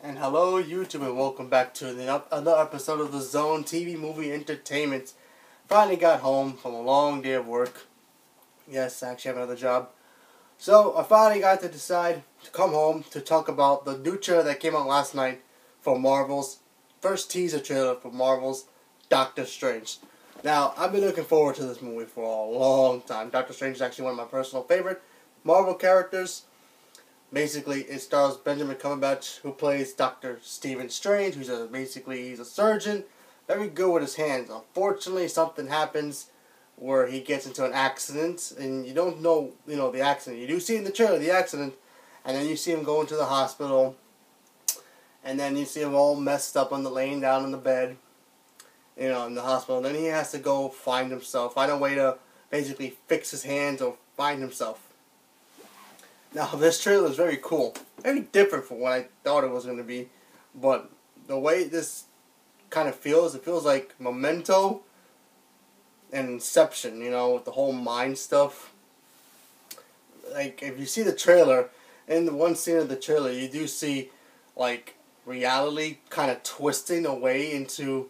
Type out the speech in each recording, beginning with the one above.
And hello YouTube, and welcome back to another episode of the Zone TV Movie Entertainment. Finally got home from a long day of work. Yes, I actually have another job. So I finally got to decide to come home to talk about the new trailer that came out last night for Marvel's first teaser trailer for Marvel's Doctor Strange. Now, I've been looking forward to this movie for a long time. Doctor Strange is actually one of my personal favorite Marvel characters. Basically, it stars Benjamin Cumberbatch, who plays Dr. Stephen Strange, he's a surgeon, very good with his hands. Unfortunately, something happens where he gets into an accident, and you don't know, the accident. You do see in the trailer the accident, and then you see him go into the hospital, and then you see him all messed up laying down in the bed, in the hospital. And then he has to go find a way to basically fix his hands or find himself. Now, this trailer is very cool. Very different from what I thought it was going to be. But the way this kind of feels, it feels like Memento and Inception, with the whole mind stuff. Like, if you see the trailer, in the one scene of the trailer, you do see, like, reality kind of twisting away into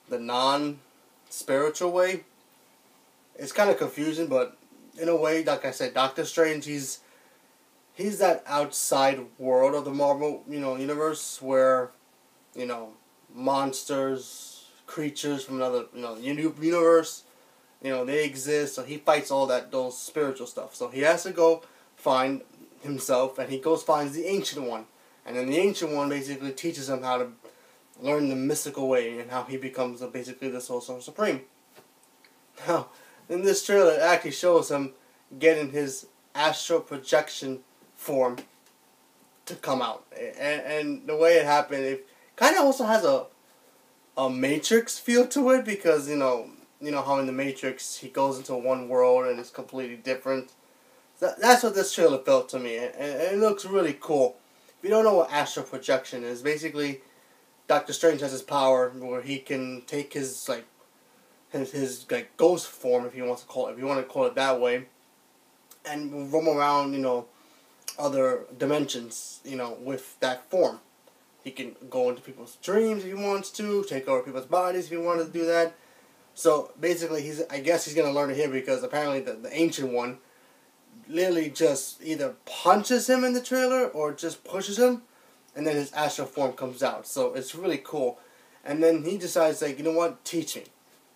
the non-spiritual way. It's kind of confusing, but in a way, like I said, Doctor Strange, he's that outside world of the Marvel, universe where, monsters, creatures from another, universe, they exist. So he fights all those spiritual stuff. So he has to go find himself, and he finds the Ancient One. And then the Ancient One basically teaches him how to learn the mystical way and how he becomes basically the Sorcerer Supreme. Now, in this trailer, it actually shows him getting his astral projection form to come out, and the way it happened, it kind of also has a Matrix feel to it, because you know how in the Matrix he goes into one world and it's completely different. That's what this trailer felt to me, and it looks really cool. If you don't know what astral projection is, basically Doctor Strange has his power where he can take his ghost form, if you want to call it that way, and roam around other dimensions, with that form. He can go into people's dreams if he wants to, take over people's bodies if he wanted to do that. So basically, I guess he's going to learn it here, because apparently the Ancient One literally just either punches him in the trailer or just pushes him, and then his astral form comes out. So it's really cool. And then he decides, you know what, teach me.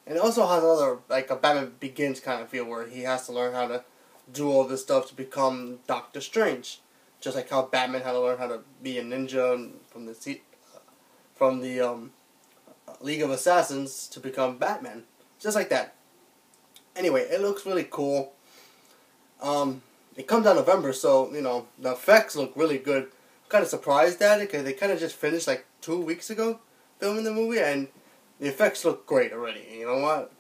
And it also has another, a Batman Begins kind of feel, where he has to learn how to do all this stuff to become Doctor Strange, just like how Batman had to learn how to be a ninja from the League of Assassins to become Batman, just like that. Anyway, it looks really cool. It comes out November, so the effects look really good. I'm kind of surprised at it, because they kind of just finished 2 weeks ago filming the movie, and the effects look great already. You know what?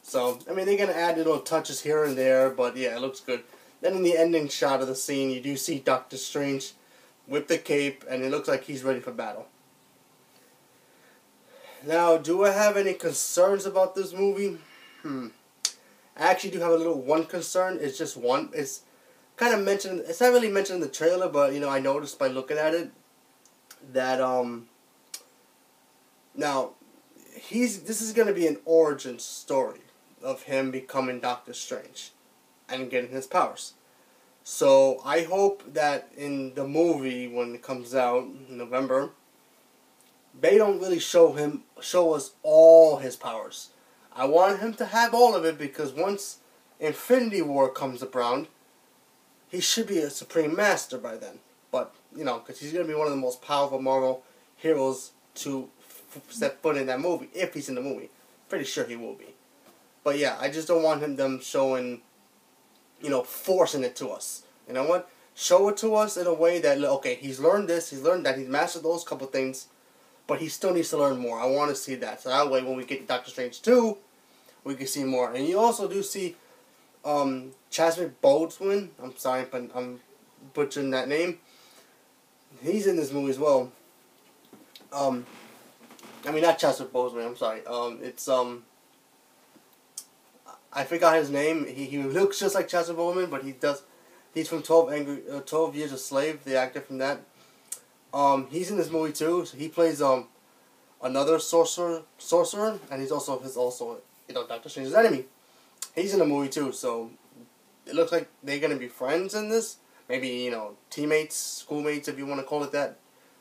So, they're going to add little touches here and there, but yeah, it looks good. Then in the ending shot of the scene, you do see Doctor Strange with the cape, and it looks like he's ready for battle. Now, do I have any concerns about this movie? I actually do have one concern. It's just one. It's kind of mentioned, it's not really mentioned in the trailer, but, I noticed by looking at it that, now, this is going to be an origin story of him becoming Doctor Strange and getting his powers. So I hope that in the movie, when it comes out in November, they don't really show us all his powers. I want him to have all of it, because once Infinity War comes around, he should be a Supreme Master by then. But, because he's going to be one of the most powerful Marvel heroes to step foot in that movie, if he's in the movie. Pretty sure he will be. But yeah, I just don't want them showing, forcing it to us. You know what? Show it to us in a way that, okay, he's learned this, he's learned that, he's mastered those couple things, but he still needs to learn more. I want to see that. So that way, when we get to Doctor Strange 2, we can see more. And you also do see Chadwick Boseman. I'm sorry, but I'm butchering that name. He's in this movie as well. Not Chadwick Boseman, I'm sorry. I forgot his name. He looks just like Chadwick Boseman, but he's from 12 Years a Slave, the actor from that. He's in this movie too. So he plays another sorcerer, and he's also Doctor Strange's enemy. He's in the movie too, so it looks like they're gonna be friends in this. Maybe teammates, schoolmates, if you want to call it that.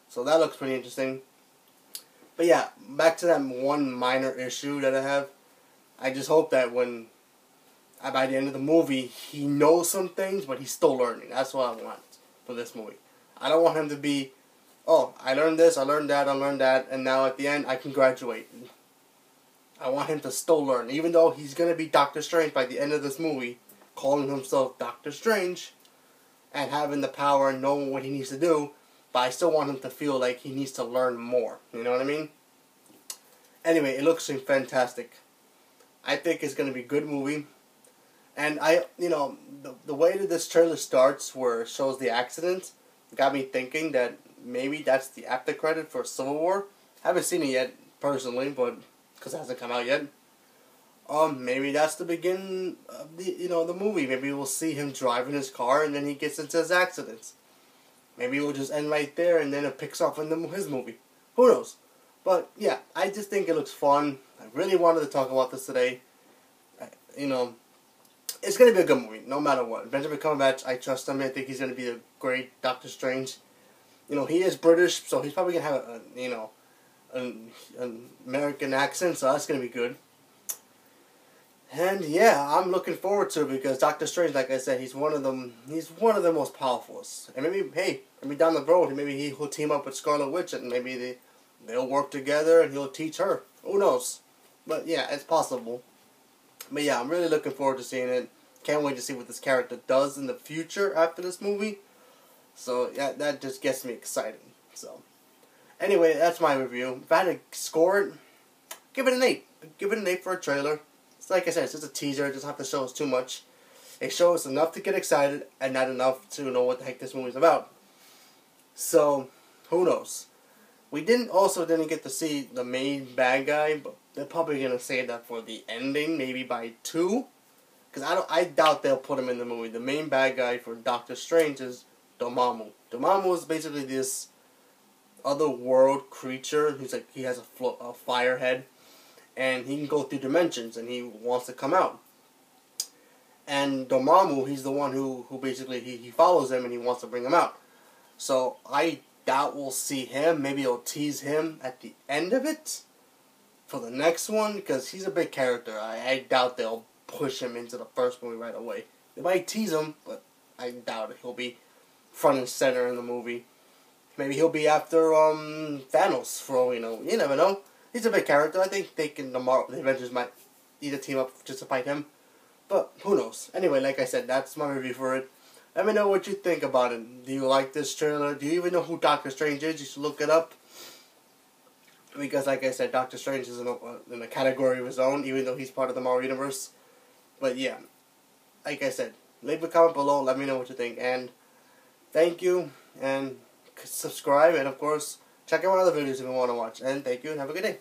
So that looks pretty interesting. But yeah, back to that one minor issue that I have. I just hope that by the end of the movie, he knows some things, but he's still learning. That's what I want for this movie. I don't want him to be, oh, I learned this, I learned that, and now at the end, I can graduate. I want him to still learn. Even though he's going to be Doctor Strange by the end of this movie, calling himself Doctor Strange, and having the power and knowing what he needs to do, but I still want him to feel like he needs to learn more. You know what I mean? Anyway, it looks fantastic. I think it's going to be a good movie. And the way that this trailer starts, where it shows the accident, got me thinking that maybe that's the after credit for Civil War. Haven't seen it yet, personally, but because it hasn't come out yet. Maybe that's the beginning of the movie. Maybe we'll see him driving his car, and then he gets into his accidents. Maybe we'll just end right there, and then it picks up in his movie. Who knows? But yeah, I just think it looks fun. I really wanted to talk about this today. It's going to be a good movie, no matter what. Benjamin Cumberbatch, I trust him. I think he's going to be a great Doctor Strange. He is British, so he's probably going to have an American accent, so that's going to be good. And yeah, I'm looking forward to it because Doctor Strange, like I said, he's one of the most powerful. And maybe down the road, maybe he'll team up with Scarlet Witch, and maybe they'll work together, and he'll teach her. Who knows? But yeah, it's possible. But yeah, I'm really looking forward to seeing it. Can't wait to see what this character does in the future after this movie. So yeah, that just gets me excited. So anyway, that's my review. If I had to score it, give it an 8. Give it an 8 for a trailer. It's like I said, it's just a teaser. It doesn't have to show us too much. It shows us enough to get excited and not enough to know what the heck this movie's about. So who knows? We didn't get to see the main bad guy, but they're probably gonna save that for the ending, maybe by 2. Because I doubt they'll put him in the movie. The main bad guy for Doctor Strange is Dormammu. Dormammu is basically this other world creature. He has a fire head, and he can go through dimensions, and he wants to come out. And Dormammu, he's the one who basically he follows him, and he wants to bring him out. So I doubt we'll see him. Maybe they'll tease him at the end of it for the next one, because he's a big character. I doubt they'll push him into the first movie right away. They might tease him, but I doubt it. He'll be front and center in the movie. Maybe he'll be after Thanos, for all we know. You never know. He's a big character. I think the Avengers might either team up just to fight him. But who knows? Anyway, like I said, that's my review for it. Let me know what you think about it. Do you like this trailer? Do you even know who Doctor Strange is? You should look it up. Because, like I said, Doctor Strange is in a category of his own, even though he's part of the Marvel Universe. But yeah, like I said, leave a comment below. Let me know what you think. And thank you. And subscribe. And, of course, check out my other videos if you want to watch. And thank you and have a good day.